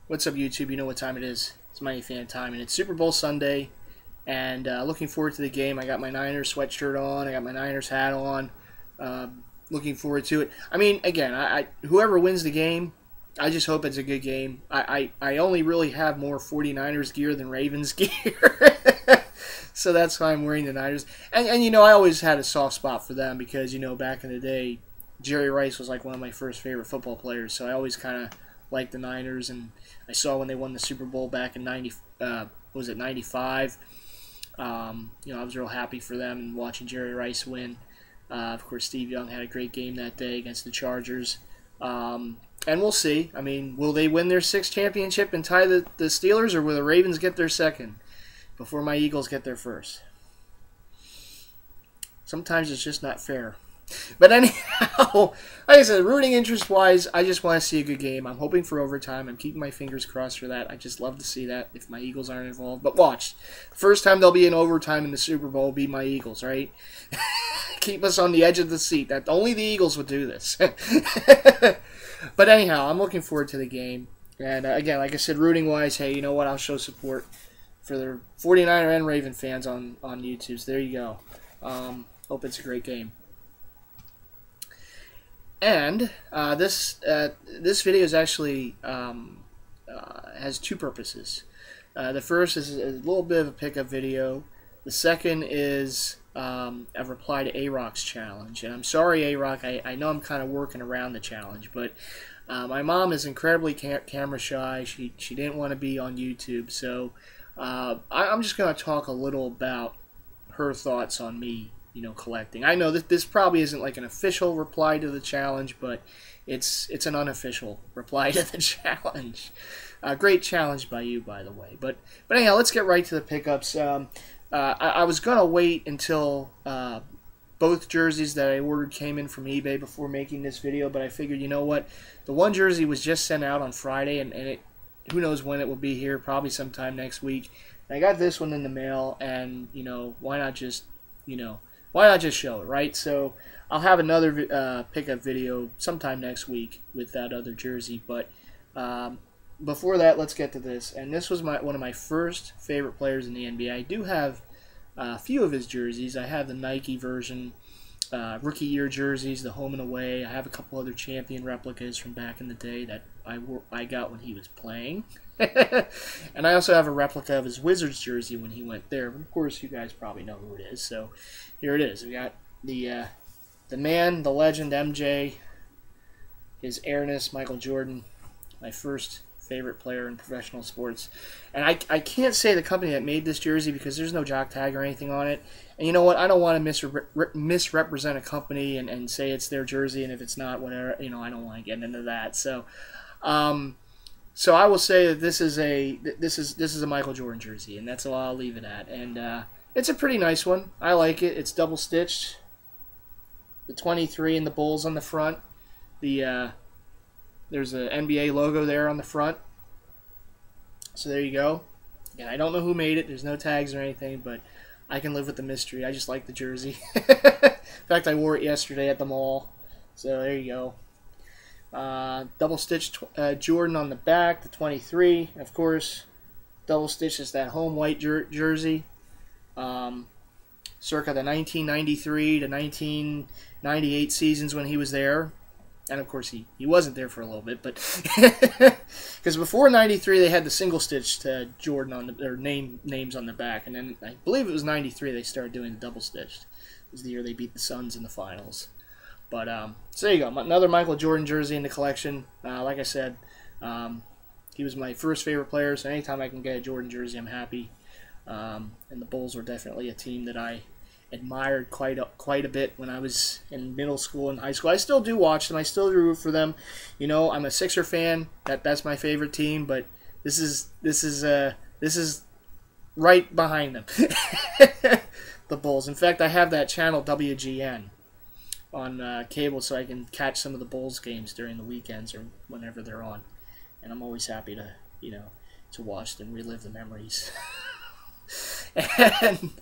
What's up, YouTube? You know what time it is. It's Mighty Fan time, and it's Super Bowl Sunday, and looking forward to the game. I got my Niners sweatshirt on. I got my Niners hat on. Looking forward to it. I mean, again, whoever wins the game, I just hope it's a good game. I only really have more 49ers gear than Ravens gear. So that's why I'm wearing the Niners. And you know, I always had a soft spot for them because, you know, back in the day, Jerry Rice was like one of my first favorite football players. So I always kind of liked the Niners, and I saw when they won the Super Bowl back in 95. You know, I was real happy for them and watching Jerry Rice win. Of course, Steve Young had a great game that day against the Chargers. And we'll see. I mean, will they win their sixth championship and tie the Steelers, or will the Ravens get their second before my Eagles get their first? Sometimes it's just not fair. But anyhow, like I said, rooting interest-wise, I just want to see a good game. I'm hoping for overtime. I'm keeping my fingers crossed for that. I just love to see that if my Eagles aren't involved. But watch. The first time they'll be in overtime in the Super Bowl will be my Eagles, right? Keep us on the edge of the seat. That only the Eagles would do this. But anyhow, I'm looking forward to the game. And again, like I said, rooting-wise, hey, you know what? I'll show support for the 49er and Raven fans on YouTube. So there you go. Hope it's a great game. And this video is actually has two purposes. The first is a little bit of a pickup video. The second is a reply to Ayroq's challenge. And I'm sorry, Ayroq, I know I'm kind of working around the challenge, but my mom is incredibly camera shy. She didn't want to be on YouTube, so I'm just going to talk a little about her thoughts on me, you know, collecting. I know that this probably isn't like an official reply to the challenge, but it's an unofficial reply to the challenge. Great challenge by you, by the way. But anyhow, let's get right to the pickups. I was gonna wait until both jerseys that I ordered came in from eBay before making this video, but I figured, you know what, the one jersey was just sent out on Friday, and it, who knows when it will be here, probably sometime next week. And I got this one in the mail, and you know, why not just show it, right? So I'll have another pickup video sometime next week with that other jersey. But before that, let's get to this. And this was one of my first favorite players in the NBA. I do have a few of his jerseys. I have the Nike version, rookie year jerseys, the home and away. I have a couple other champion replicas from back in the day that I got when he was playing. And I also have a replica of his Wizards jersey when he went there. But of course, you guys probably know who it is. So here it is. We got the man, the legend, MJ, his airness, Michael Jordan, my first favorite player in professional sports. And I can't say the company that made this jersey because there's no jock tag or anything on it. And you know what? I don't want to misrepresent a company and say it's their jersey, and if it's not, whatever. You know, I don't want to get into that. So, so I will say that this is a Michael Jordan jersey, and that's all I'll leave it at. And it's a pretty nice one. I like it. It's double stitched. The 23 and the Bulls on the front. There's a NBA logo there on the front. So there you go. Again, I don't know who made it. There's no tags or anything, but I can live with the mystery. I just like the jersey. In fact, I wore it yesterday at the mall. So there you go. Double stitched Jordan on the back, the 23, of course. Double stitched is that home white jersey. Circa the 1993 to 1998 seasons when he was there. And of course he wasn't there for a little bit, but because before '93 they had the single stitched Jordan on their names on the back, and then I believe it was '93 they started doing the double stitched. It was the year they beat the Suns in the finals. But so there you go, another Michael Jordan jersey in the collection. Like I said, he was my first favorite player, so anytime I can get a Jordan jersey, I'm happy. And the Bulls were definitely a team that I admired quite a bit when I was in middle school and high school. I still do watch them. I still do root for them. You know, I'm a Sixer fan. That's my favorite team. But this is right behind them. The Bulls. In fact, I have that channel WGN on cable, so I can catch some of the Bulls games during the weekends or whenever they're on. And I'm always happy to to watch them relive the memories. And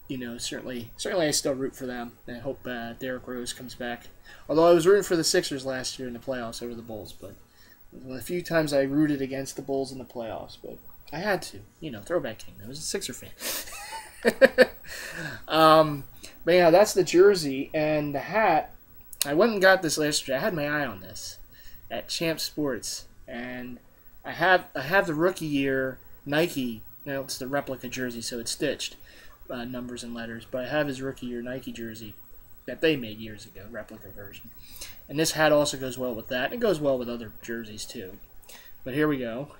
you know, certainly I still root for them. And I hope Derrick Rose comes back. Although I was rooting for the Sixers last year in the playoffs over the Bulls, but A few times I rooted against the Bulls in the playoffs, but I had to. You know, throwback king. I was a Sixer fan. But yeah, that's the jersey. And the hat, I went and got this last year. I had my eye on this at Champ Sports. And I have the rookie year Nike. You know, it's the replica jersey, so it's stitched numbers and letters. But I have his rookie year Nike jersey that they made years ago, replica version. And this hat also goes well with that. It goes well with other jerseys too. But here we go.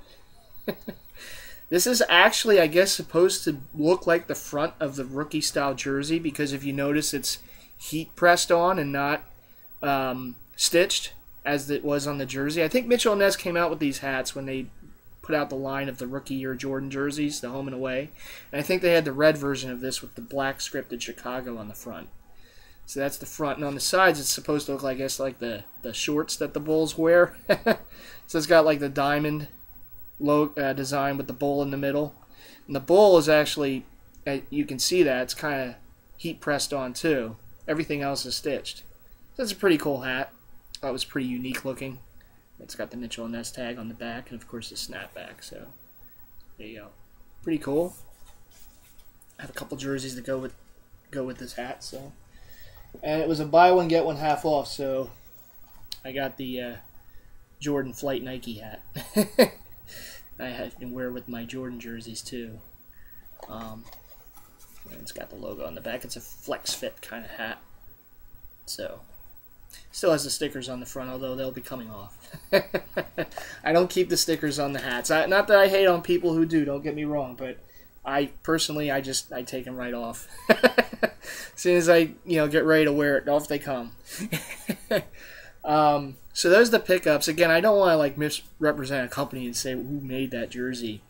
This is actually, I guess, supposed to look like the front of the rookie style jersey, because if you notice, it's heat pressed on and not stitched as it was on the jersey. I think Mitchell & Ness came out with these hats when they put out the line of the rookie year Jordan jerseys, the home and away. And I think they had the red version of this with the black scripted Chicago on the front. So that's the front. And on the sides, it's supposed to look, I guess, like the shorts that the Bulls wear. So it's got like the diamond design with the bull in the middle. And the bull is actually, you can see that, it's kind of heat pressed on too. Everything else is stitched. So it's a pretty cool hat. It was pretty unique looking. It's got the Mitchell & Ness tag on the back, and of course the snapback. So there you go. Pretty cool. I have a couple jerseys that go with this hat. So, and it was a buy one get one half off. So I got the Jordan Flight Nike hat. I can wear with my Jordan jerseys too. And it's got the logo on the back. It's a flex fit kind of hat. So still has the stickers on the front, although they'll be coming off. I don't keep the stickers on the hats. Not that I hate on people who do, don't get me wrong, but I personally, I take them right off. As soon as I get ready to wear it, off they come. So those are the pickups. Again, I don't want to like misrepresent a company and say who made that jersey,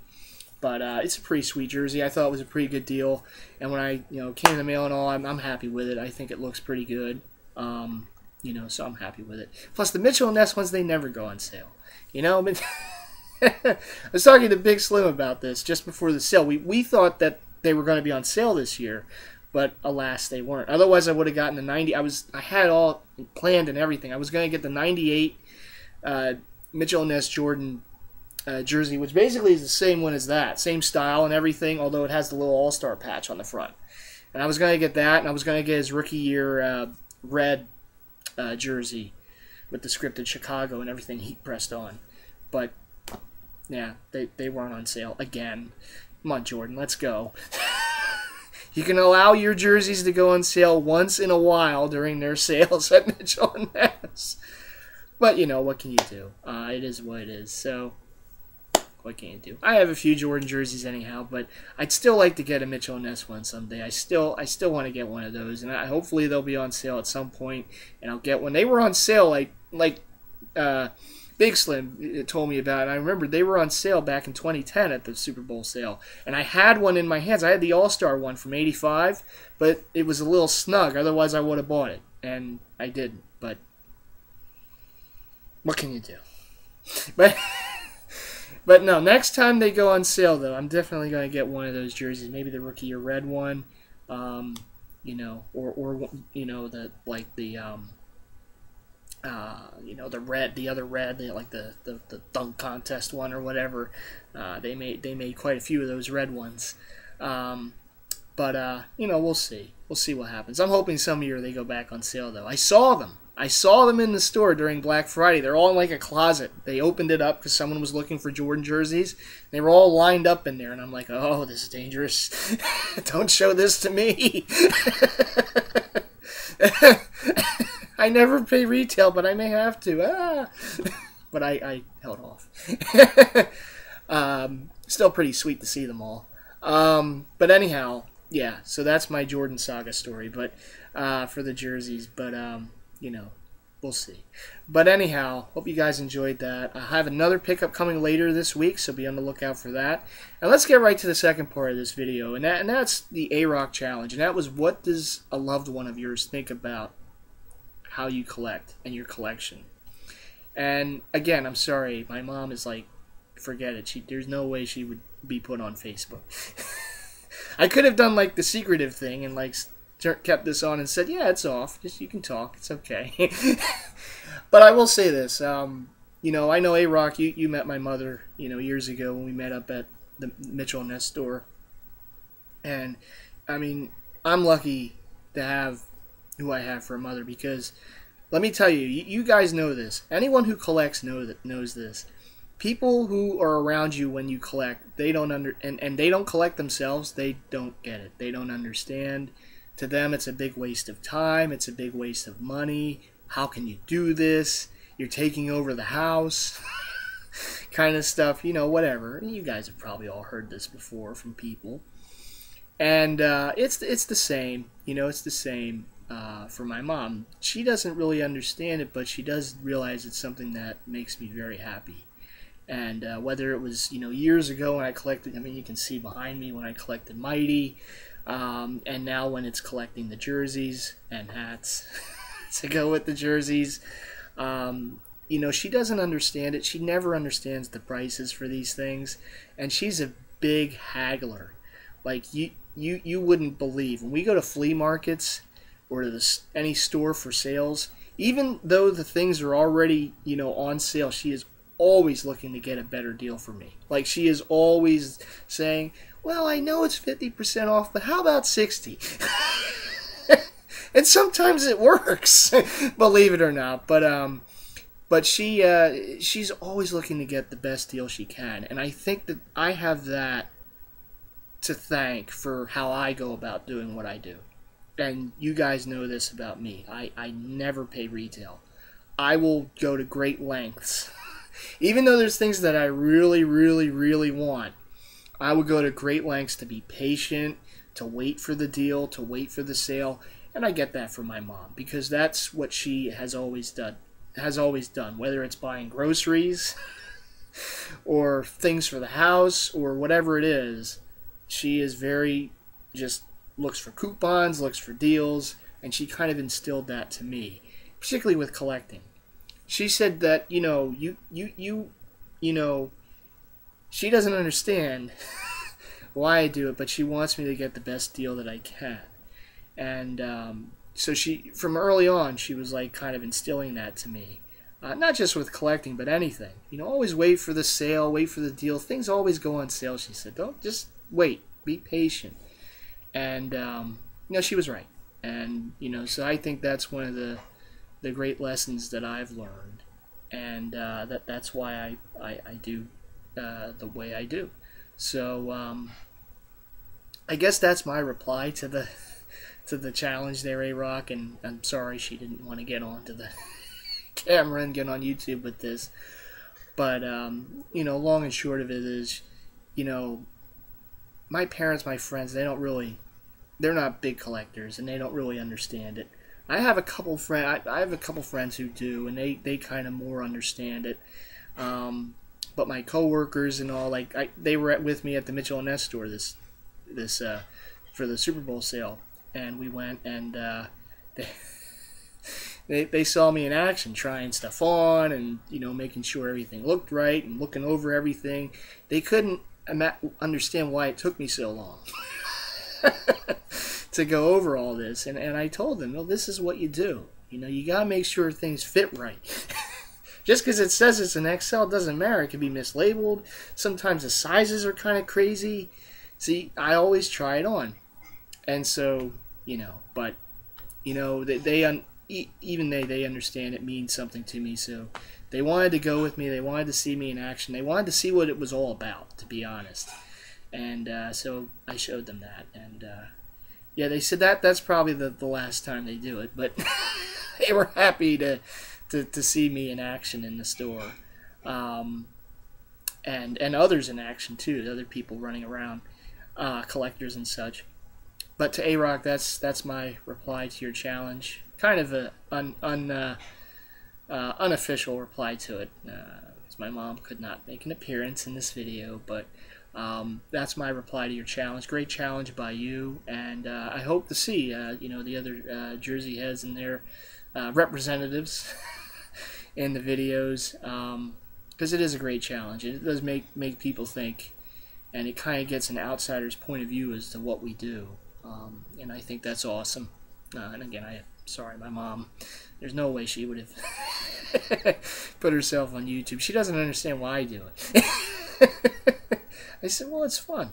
but it's a pretty sweet jersey. I thought it was a pretty good deal, and when I came in the mail and all, I'm happy with it. I think it looks pretty good. So I'm happy with it. Plus, the Mitchell & Ness ones, they never go on sale. I was talking to Big Slim about this just before the sale. We thought that they were going to be on sale this year, but alas, they weren't. Otherwise, I would have gotten the 90. I had all planned and everything. I was going to get the 98 Mitchell & Ness Jordan jersey, which basically is the same one as that, same style and everything, although it has the little All-Star patch on the front. And I was going to get that, and I was going to get his rookie year red jersey with the scripted Chicago and everything heat pressed on. But yeah, they weren't on sale again. Come on, Jordan, let's go. You can allow your jerseys to go on sale once in a while during their sales at Mitchell & Ness. But what can you do? It is what it is. So what can you do? I have a few Jordan jerseys anyhow, but I'd still like to get a Mitchell & Ness one someday. I still want to get one of those, and hopefully they'll be on sale at some point, and I'll get one. They were on sale like Big Slim told me about it. I remember they were on sale back in 2010 at the Super Bowl sale, and I had one in my hands. I had the All-Star one from '85, but it was a little snug. Otherwise, I would have bought it, and I didn't. But what can you do? But no, next time they go on sale, though, I'm definitely going to get one of those jerseys. Maybe the rookie year red one, or the red, the other red, like the dunk contest one or whatever. They made quite a few of those red ones. But we'll see. We'll see what happens. I'm hoping some year they go back on sale, though. I saw them in the store during Black Friday. They're all in like a closet. They opened it up because someone was looking for Jordan jerseys. They were all lined up in there, and I'm like, oh, this is dangerous. Don't show this to me. I never pay retail, but I may have to. But I held off. Still pretty sweet to see them all. But anyhow, yeah, so that's my Jordan Saga story, but for the jerseys. But we'll see. But anyhow, hope you guys enjoyed that. I have another pickup coming later this week, so be on the lookout for that. And let's get right to the second part of this video, and that's the Ayroq challenge. And that was, what does a loved one of yours think about how you collect and your collection? And again, I'm sorry, my mom is like, forget it. There's no way she would be put on Facebook. I could have done like the secretive thing and like kept this on and said, yeah, it's off. Just, you can talk. It's okay. But I will say this. I know Ayroq, you met my mother, years ago when we met up at the Mitchell and Ness store. And, I mean, I'm lucky to have who I have for a mother because, let me tell you, you guys know this. Anyone who collects knows this. People who are around you when you collect, they don't and they don't collect themselves, they don't get it. They don't understand. To them, it's a big waste of time. It's a big waste of money. How can you do this? You're taking over the house. Kind of stuff, whatever. You guys have probably all heard this before from people. And it's the same. It's the same for my mom. She doesn't really understand it, but she does realize it's something that makes me very happy. And whether it was, years ago when I collected, you can see behind me when I collected Mighty, and now when it's collecting the jerseys and hats to go with the jerseys. She doesn't understand it. She never understands the prices for these things, and she's a big haggler. Like you wouldn't believe when we go to flea markets or to any store for sales. Even though the things are already on sale, she is always looking to get a better deal for me. Like she is always saying, "Well, I know it's 50% off, but how about 60?" And sometimes it works, believe it or not. But she's always looking to get the best deal she can, and I think that I have that to thank for how I go about doing what I do. And you guys know this about me. I never pay retail. I will go to great lengths. Even though there's things that I really, really, really want, I would go to great lengths to be patient, to wait for the deal, to wait for the sale. And I get that from my mom because that's what she has always done. Whether it's buying groceries or things for the house or whatever it is, she is very just looks for coupons, looks for deals, and she kind of instilled that to me, particularly with collecting. She said that she doesn't understand why I do it, but she wants me to get the best deal that I can. And so she, from early on, she was like kind of instilling that to me. Not just with collecting, but anything. Always wait for the sale, wait for the deal. Things always go on sale, she said. Don't just wait. Be patient. And, she was right. And, so I think that's one of the great lessons that I've learned. And that's why I do the way I do. So I guess that's my reply to the challenge there, Ayroq. And I'm sorry she didn't want to get onto the camera and get on YouTube with this. But, long and short of it is, my parents, my friends, they're not big collectors, and they don't really understand it. I have a couple friends who do, and they kind of more understand it. But my coworkers and all, they were with me at the Mitchell and Ness store this for the Super Bowl sale, and we went and they saw me in action, trying stuff on, and making sure everything looked right and looking over everything. They couldn't understand why it took me so long to go over all this, and I told them, well, this is what you do. You gotta make sure things fit right. Just because it says it's an XL doesn't matter. It can be mislabeled. Sometimes the sizes are kind of crazy. See, I always try it on, and so but they understand it means something to me. So they wanted to go with me. They wanted to see me in action. They wanted to see what it was all about, to be honest. And so I showed them that. And yeah, they said that's probably the last time they do it. But they were happy to see me in action in the store. And others in action, too. Other people running around, collectors and such. But to Ayroq, that's my reply to your challenge. Kind of an unofficial reply to it, because my mom could not make an appearance in this video. But that's my reply to your challenge. Great challenge by you, and I hope to see the other Jersey heads and their representatives in the videos, because it is a great challenge. It does make people think, and it kind of gets an outsider's point of view as to what we do. And I think that's awesome. And again, sorry, my mom. There's no way she would have put herself on YouTube. She doesn't understand why I do it. I said, well, it's fun.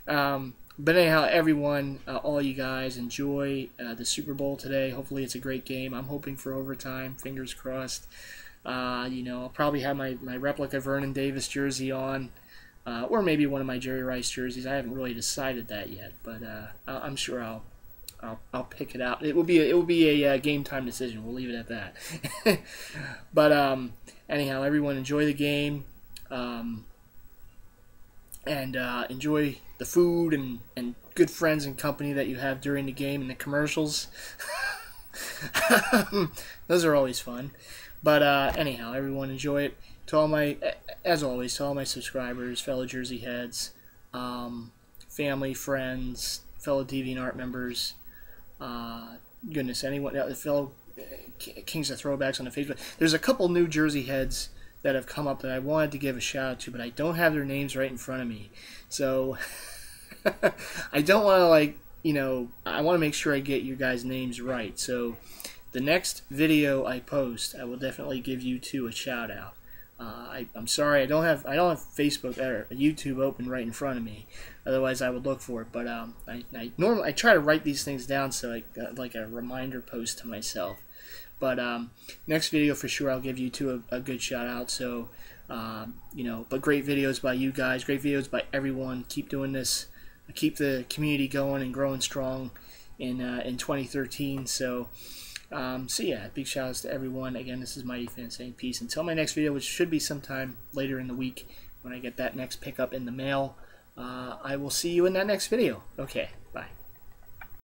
But anyhow, everyone, all you guys, enjoy the Super Bowl today. Hopefully it's a great game. I'm hoping for overtime. Fingers crossed. I'll probably have my replica Vernon Davis jersey on. Or maybe one of my Jerry Rice jerseys. I haven't really decided that yet, but I'm sure I'll pick it out. It will be a game time decision. We'll leave it at that. But anyhow, everyone enjoy the game, and enjoy the food and good friends and company that you have during the game and the commercials. Those are always fun. But anyhow, everyone enjoy it. As always, to all my subscribers, fellow Jersey heads, family, friends, fellow DeviantArt members, goodness, anyone, fellow Kings of Throwbacks on the Facebook. There's a couple new Jersey heads that have come up that I wanted to give a shout out to, but I don't have their names right in front of me. So I don't want to I want to make sure I get you guys' names right. So the next video I post, I will definitely give you two a shout out. I'm sorry, I don't have Facebook or YouTube open right in front of me. Otherwise, I would look for it. But I try to write these things down so I like a reminder post to myself. But next video for sure, I'll give you two a good shout out. So but great videos by you guys, great videos by everyone. Keep doing this, keep the community going and growing strong in 2013. So. Yeah, big shout outs to everyone. Again, this is MightyFan saying peace. Until my next video, which should be sometime later in the week when I get that next pickup in the mail, I will see you in that next video. Okay.